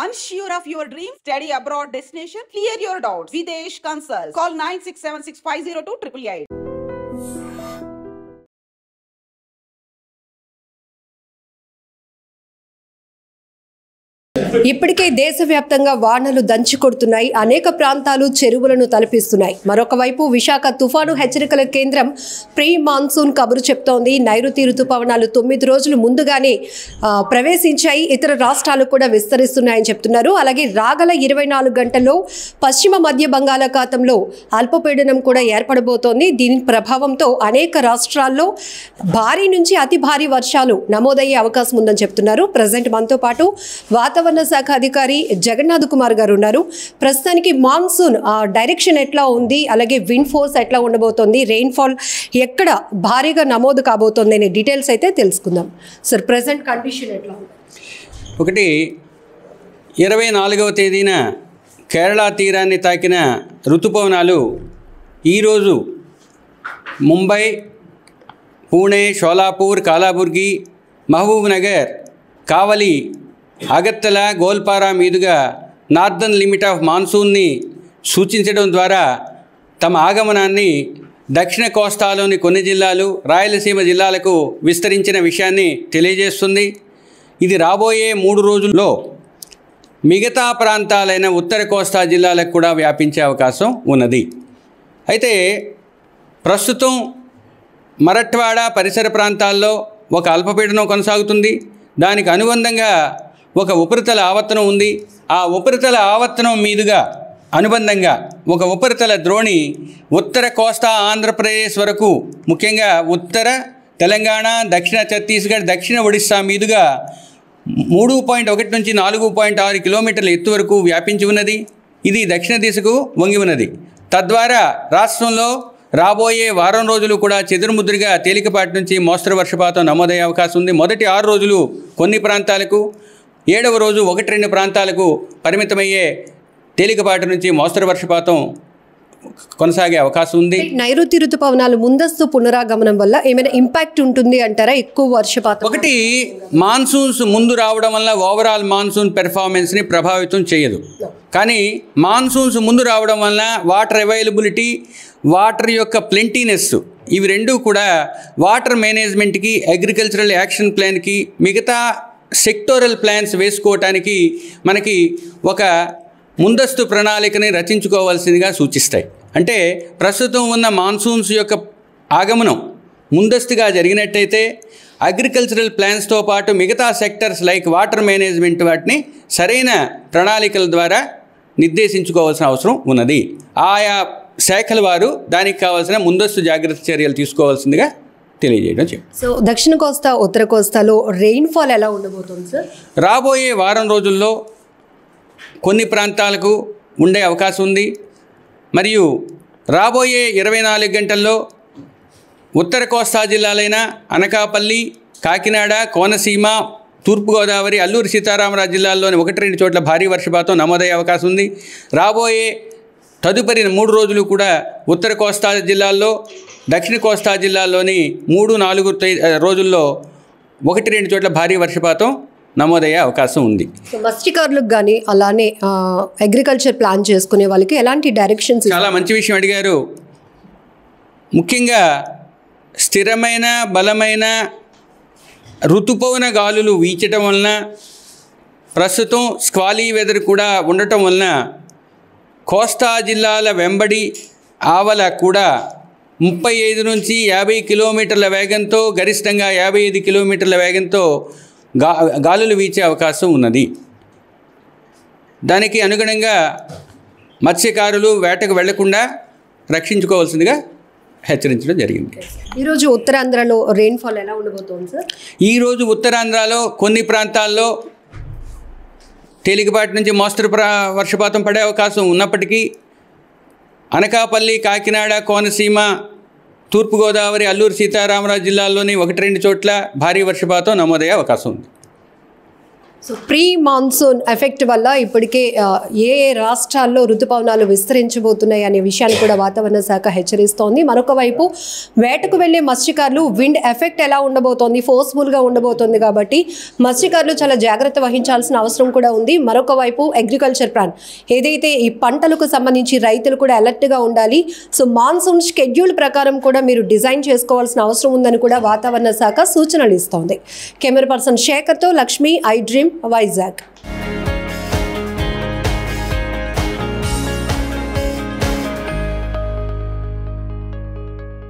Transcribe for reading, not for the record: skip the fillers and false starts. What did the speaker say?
Unsure of your dream? Study abroad destination? Clear your doubts. Videsh Consult. Call 9676502888. ఇప్పటికే దేశవ్యాప్తంగా వానలు దంచి కొడుతున్నాయి. అనేక ప్రాంతాలు చెరువులను తలపిస్తున్నాయి. మరొక వైపు విశాఖ తుఫాను హెచ్చరికల కేంద్రం ప్రీ మాన్సూన్ కబురు చెప్తోంది. నైరుతి రుతుపవనాలు 9 రోజులు ముందుగానే ప్రవేశించాయి. ఇతర రాష్ట్రాలు కూడా విస్తరిస్తున్నాయని చెప్తున్నారు. అలాగే రాగల 24 గంటల్లో పశ్చిమ మధ్య బంగాళాఖాతంలో అల్పపీడనం కూడా ఏర్పడబోతోంది. దీని ప్రభావంతో అనేక రాష్ట్రాల్లో భారీ నుంచి అతి భారీ వర్షాలు నమోదయ్యే అవకాశం ఉందని చెప్తున్నారు. ప్రజెంట్ మనతో పాటు వాతావరణ శాఖ అధికారి జగన్నాథ్ కుమార్ గారు ఉన్నారు. ప్రస్తుతానికి మాన్సూన్ డైరెక్షన్ ఎట్లా ఉంది, అలాగే విండ్ ఫోర్స్ ఎట్లా ఉండబోతోంది, రెయిన్ఫాల్ ఎక్కడ భారీగా నమోదు కాబోతోంది అనే డీటెయిల్స్ అయితే తెలుసుకుందాం. సార్, ప్రజెంట్ కండిషన్ ఎట్లా ఉంది? ఒకటి 24వ తేదీన కేరళ తీరాన్ని తాకిన ఋతుపవనాలు ఈరోజు ముంబై, పూణే, షోలాపూర్, కాలాబుర్గి, మహబూబ్ నగర్, కావలి, అగర్తల, గోల్పారా మీదుగా నార్దర్న్ లిమిట్ ఆఫ్ మాన్సూన్ని సూచించడం ద్వారా తమ ఆగమనాన్ని దక్షిణ కోస్తాలోని కొన్ని జిల్లాలు, రాయలసీమ జిల్లాలకు విస్తరించిన విషయాన్ని తెలియజేస్తుంది. ఇది రాబోయే 3 రోజుల్లో మిగతా ప్రాంతాలైన ఉత్తర కోస్తా జిల్లాలకు కూడా వ్యాపించే అవకాశం ఉన్నది. అయితే ప్రస్తుతం మరఠ్వాడ పరిసర ప్రాంతాల్లో ఒక అల్పపీడనం కొనసాగుతుంది. దానికి అనుబంధంగా ఒక ఉపరితల ఆవర్తనం ఉంది. ఆ ఉపరితల ఆవర్తనం మీదుగా అనుబంధంగా ఒక ఉపరితల ద్రోణి ఉత్తర కోస్తా ఆంధ్రప్రదేశ్ వరకు, ముఖ్యంగా ఉత్తర తెలంగాణ, దక్షిణ ఛత్తీస్గఢ్, దక్షిణ ఒడిస్సా మీదుగా 3.1 నుంచి 4.6 కిలోమీటర్ల ఎత్తు వరకు వ్యాపించి ఉన్నది. ఇది దక్షిణ దిశకు వంగి ఉన్నది. తద్వారా రాష్ట్రంలో రాబోయే వారం రోజులు కూడా చెదురుముద్దురుగా తేలికపాటి నుంచి మోస్తరు వర్షపాతం నమోదయ్యే అవకాశం ఉంది. మొదటి 6 రోజులు కొన్ని ప్రాంతాలకు, 7వ రోజు 1-2 ప్రాంతాలకు పరిమితమయ్యే తేలికపాటి నుంచి మోస్తరు వర్షపాతం కొనసాగే అవకాశం ఉంది. నైరుతి ఋతుపవనాలు ముందస్తు పునరాగమనం వల్ల ఏమైనా ఇంపాక్ట్ ఉంటుంది అంటారా? ఎక్కువ వర్షపాతం ఒకటి, మాన్సూన్స్ ముందు రావడం వల్ల ఓవరాల్ మాన్సూన్ పెర్ఫార్మెన్స్ని ప్రభావితం చేయదు. కానీ మాన్సూన్స్ ముందు రావడం వల్ల వాటర్ అవైలబిలిటీ, వాటర్ యొక్క ప్లెంటీనెస్, ఇవి రెండూ కూడా వాటర్ మేనేజ్మెంట్కి, అగ్రికల్చరల్ యాక్షన్ ప్లాన్కి, మిగతా సెక్టోరల్ ప్లాన్స్ వేసుకోవటానికి మనకి ఒక ముందస్తు ప్రణాళికని రచించుకోవాల్సిందిగా సూచిస్తాయి. అంటే ప్రస్తుతం ఉన్న మాన్సూన్స్ యొక్క ఆగమనం ముందస్తుగా జరిగినట్టయితే అగ్రికల్చరల్ ప్లాన్స్తో పాటు మిగతా సెక్టర్స్ లైక్ వాటర్ మేనేజ్మెంట్ వాటిని సరైన ప్రణాళికల ద్వారా నిర్దేశించుకోవాల్సిన అవసరం ఉన్నది. ఆయా శాఖల వారు దానికి కావాల్సిన ముందస్తు జాగ్రత్త చర్యలు తీసుకోవాల్సిందిగా తెలియజేయడం చెప్పి. సో దక్షిణ కోస్తా, ఉత్తర కోస్తాలో రెయిన్ఫాల్ ఎలా ఉండబోతుంది సార్? రాబోయే వారం రోజుల్లో కొన్ని ప్రాంతాలకు ఉండే అవకాశం ఉంది. మరియు రాబోయే 24 గంటల్లో ఉత్తర కోస్తా జిల్లాలైన అనకాపల్లి, కాకినాడ, కోనసీమ, తూర్పుగోదావరి, అల్లూరి సీతారామరాజు జిల్లాల్లోని 1-2 చోట్ల భారీ వర్షపాతం నమోదయ్యే అవకాశం ఉంది. రాబోయే తదుపరి 3 రోజులు కూడా ఉత్తర కోస్తా జిల్లాల్లో, దక్షిణ కోస్తా జిల్లాల్లోని 3-4 రోజుల్లో 1-2 చోట్ల భారీ వర్షపాతం నమోదయ్యే అవకాశం ఉంది. మత్స్యకారులకు కానీ అలానే అగ్రికల్చర్ ప్లాన్ చేసుకునే వాళ్ళకి ఎలాంటి డైరెక్షన్స్? చాలా మంచి విషయం అడిగారు. ముఖ్యంగా స్థిరమైన బలమైన ఋతుపవన గాలులు వీచటం వలన, ప్రస్తుతం స్క్వాలీ వెదర్ కూడా ఉండటం వలన కోస్తా జిల్లాల వెంబడి ఆవల కూడా 35 నుంచి 50 కిలోమీటర్ల వేగంతో, గరిష్టంగా 55 కిలోమీటర్ల వేగంతో గాలులు వీచే అవకాశం ఉన్నది. దానికి అనుగుణంగా మత్స్యకారులు వేటకు వెళ్లకుండా రక్షించుకోవాల్సిందిగా హెచ్చరించడం జరిగింది. ఈరోజు ఉత్తరాంధ్రలో రెయిన్ఫాల్ ఎలా ఉండబోతోంది సార్? ఈరోజు ఉత్తరాంధ్రలో కొన్ని ప్రాంతాల్లో తేలికపాటి నుంచి మోస్తరు వర్షపాతం పడే అవకాశం ఉన్నప్పటికీ అనకాపల్లి, కాకినాడ, కోనసీమ, తూర్పుగోదావరి, అల్లూరి సీతారామరాజు జిల్లాల్లోని 1-2 చోట్ల భారీ వర్షపాతం నమోదయ్యే అవకాశం ఉంది. సో ప్రీ మాన్సూన్ ఎఫెక్ట్ వల్ల ఇప్పటికే ఏ రాష్ట్రాల్లో ఋతుపవనాలు విస్తరించబోతున్నాయి అనే విషయాన్ని కూడా వాతావరణ శాఖ హెచ్చరిస్తోంది. మరొక వైపు వేటకు వెళ్లే మత్స్యకారులు విండ్ ఎఫెక్ట్ ఎలా ఉండబోతోంది, ఫోర్స్ఫుల్గా ఉండబోతోంది కాబట్టి మత్స్యకారులు చాలా జాగ్రత్త వహించాల్సిన అవసరం కూడా ఉంది. మరొక వైపు అగ్రికల్చర్ ప్లాన్ ఏదైతే ఈ పంటలకు సంబంధించి రైతులు కూడా అలర్ట్గా ఉండాలి. సో మాన్సూన్ షెడ్యూల్ ప్రకారం కూడా మీరు డిజైన్ చేసుకోవాల్సిన అవసరం ఉందని కూడా వాతావరణ శాఖ సూచనలు ఇస్తోంది. కెమెరా పర్సన్ శేఖర్తో లక్ష్మి, ఐ డ్రీమ్, వైజాగ్.